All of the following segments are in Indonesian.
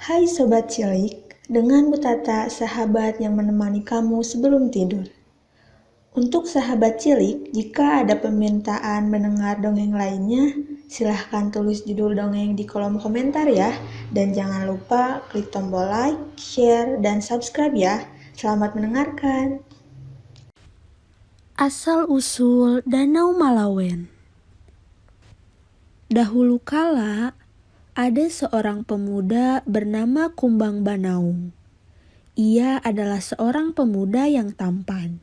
Hai Sobat Cilik, dengan Bu Tata, sahabat yang menemani kamu sebelum tidur. Untuk sahabat cilik, jika ada permintaan mendengar dongeng lainnya, silahkan tulis judul dongeng di kolom komentar ya. Dan jangan lupa klik tombol like, share, dan subscribe ya. Selamat mendengarkan. Asal-usul Danau Malawen. Dahulu kala, ada seorang pemuda bernama Kumbang Banaung. Ia adalah seorang pemuda yang tampan.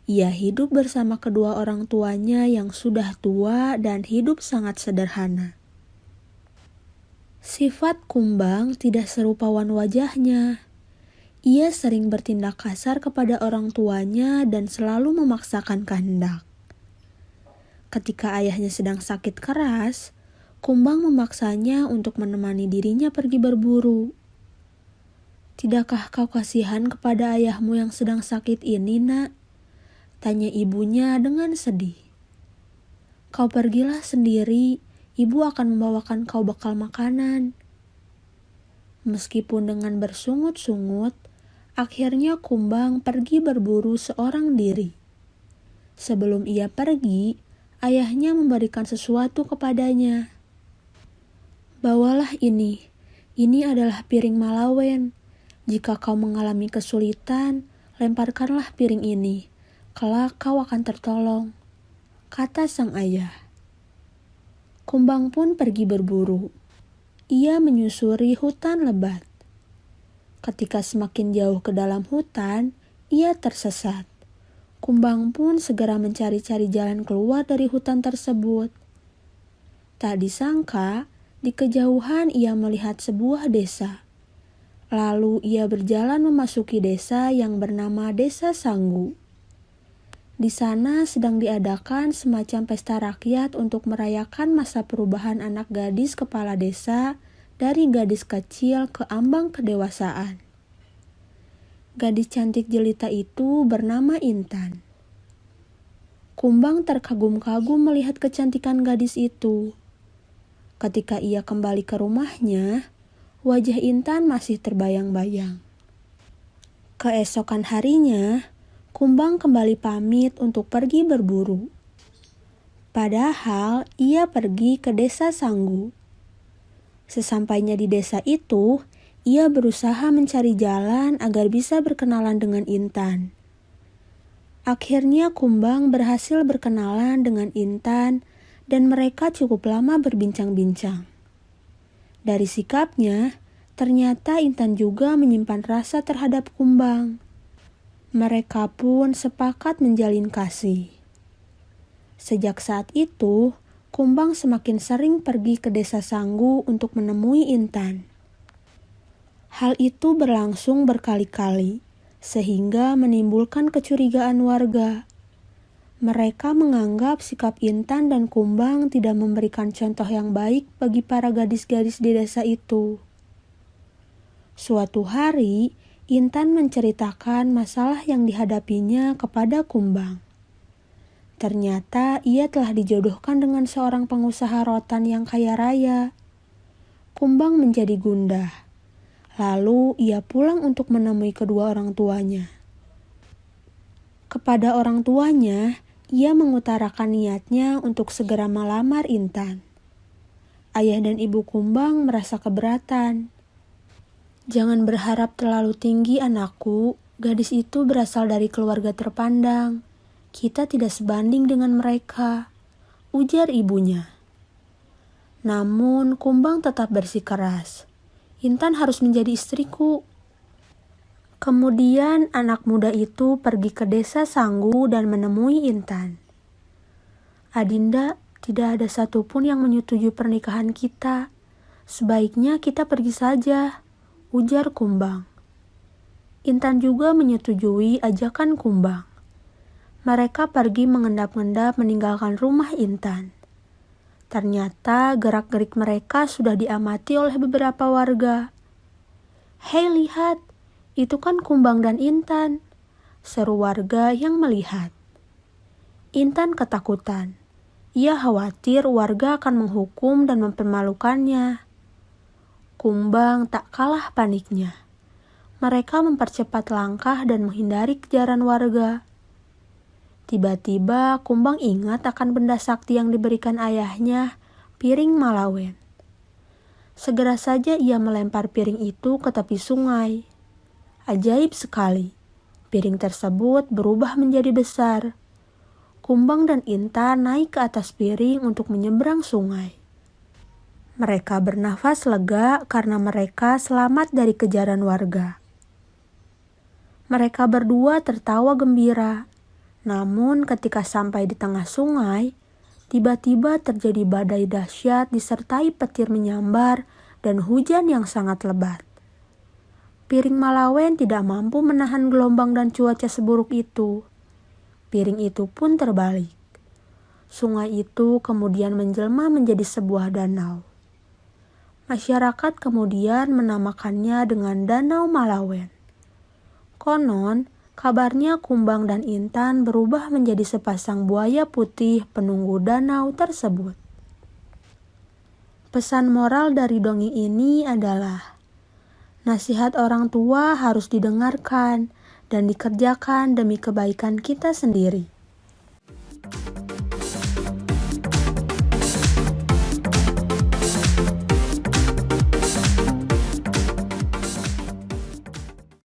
Ia hidup bersama kedua orang tuanya yang sudah tua dan hidup sangat sederhana. Sifat Kumbang tidak serupawan wajahnya. Ia sering bertindak kasar kepada orang tuanya dan selalu memaksakan kehendak. Ketika ayahnya sedang sakit keras, Kumbang memaksanya untuk menemani dirinya pergi berburu. "Tidakkah kau kasihan kepada ayahmu yang sedang sakit ini, Nak?" tanya ibunya dengan sedih. "Kau pergilah sendiri, ibu akan membawakan kau bekal makanan." Meskipun dengan bersungut-sungut, akhirnya Kumbang pergi berburu seorang diri. Sebelum ia pergi, ayahnya memberikan sesuatu kepadanya. "Bawalah ini adalah piring Malawen. Jika kau mengalami kesulitan, lemparkanlah piring ini, kelak kau akan tertolong," kata sang ayah. Kumbang pun pergi berburu. Ia menyusuri hutan lebat. Ketika semakin jauh ke dalam hutan, ia tersesat. Kumbang pun segera mencari-cari jalan keluar dari hutan tersebut. Tak disangka, di kejauhan ia melihat sebuah desa. Lalu ia berjalan memasuki desa yang bernama Desa Sanggu. Di sana sedang diadakan semacam pesta rakyat untuk merayakan masa perubahan anak gadis kepala desa dari gadis kecil ke ambang kedewasaan. Gadis cantik jelita itu bernama Intan. Kumbang terkagum-kagum melihat kecantikan gadis itu. Ketika ia kembali ke rumahnya, wajah Intan masih terbayang-bayang. Keesokan harinya, Kumbang kembali pamit untuk pergi berburu. Padahal ia pergi ke Desa Sanggu. Sesampainya di desa itu, ia berusaha mencari jalan agar bisa berkenalan dengan Intan. Akhirnya Kumbang berhasil berkenalan dengan Intan dan mereka cukup lama berbincang-bincang. Dari sikapnya, ternyata Intan juga menyimpan rasa terhadap Kumbang. Mereka pun sepakat menjalin kasih. Sejak saat itu, Kumbang semakin sering pergi ke Desa Sanggu untuk menemui Intan. Hal itu berlangsung berkali-kali, sehingga menimbulkan kecurigaan warga. Mereka menganggap sikap Intan dan Kumbang tidak memberikan contoh yang baik bagi para gadis-gadis di desa itu. Suatu hari, Intan menceritakan masalah yang dihadapinya kepada Kumbang. Ternyata ia telah dijodohkan dengan seorang pengusaha rotan yang kaya raya. Kumbang menjadi gundah. Lalu ia pulang untuk menemui kedua orang tuanya. Kepada orang tuanya, ia mengutarakan niatnya untuk segera melamar Intan. Ayah dan ibu Kumbang merasa keberatan. "Jangan berharap terlalu tinggi, anakku. Gadis itu berasal dari keluarga terpandang. Kita tidak sebanding dengan mereka," ujar ibunya. Namun Kumbang tetap bersikeras. "Intan harus menjadi istriku." Kemudian anak muda itu pergi ke Desa Sanggu dan menemui Intan. "Adinda, tidak ada satupun yang menyetujui pernikahan kita. Sebaiknya kita pergi saja," ujar Kumbang. Intan juga menyetujui ajakan Kumbang. Mereka pergi mengendap-endap meninggalkan rumah Intan. Ternyata gerak-gerik mereka sudah diamati oleh beberapa warga. "Hei, lihat! Itu kan Kumbang dan Intan," seru warga yang melihat. Intan ketakutan. Ia khawatir warga akan menghukum dan mempermalukannya. Kumbang tak kalah paniknya. Mereka mempercepat langkah dan menghindari kejaran warga. Tiba-tiba Kumbang ingat akan benda sakti yang diberikan ayahnya, piring Malawen. Segera saja ia melempar piring itu ke tepi sungai. Ajaib sekali, piring tersebut berubah menjadi besar. Kumbang dan Intan naik ke atas piring untuk menyeberang sungai. Mereka bernafas lega karena mereka selamat dari kejaran warga. Mereka berdua tertawa gembira. Namun ketika sampai di tengah sungai, tiba-tiba terjadi badai dahsyat disertai petir menyambar dan hujan yang sangat lebat. Piring Malawen tidak mampu menahan gelombang dan cuaca seburuk itu. Piring itu pun terbalik. Sungai itu kemudian menjelma menjadi sebuah danau. Masyarakat kemudian menamakannya dengan Danau Malawen. Konon, kabarnya Kumbang dan Intan berubah menjadi sepasang buaya putih penunggu danau tersebut. Pesan moral dari dongeng ini adalah, nasihat orang tua harus didengarkan dan dikerjakan demi kebaikan kita sendiri.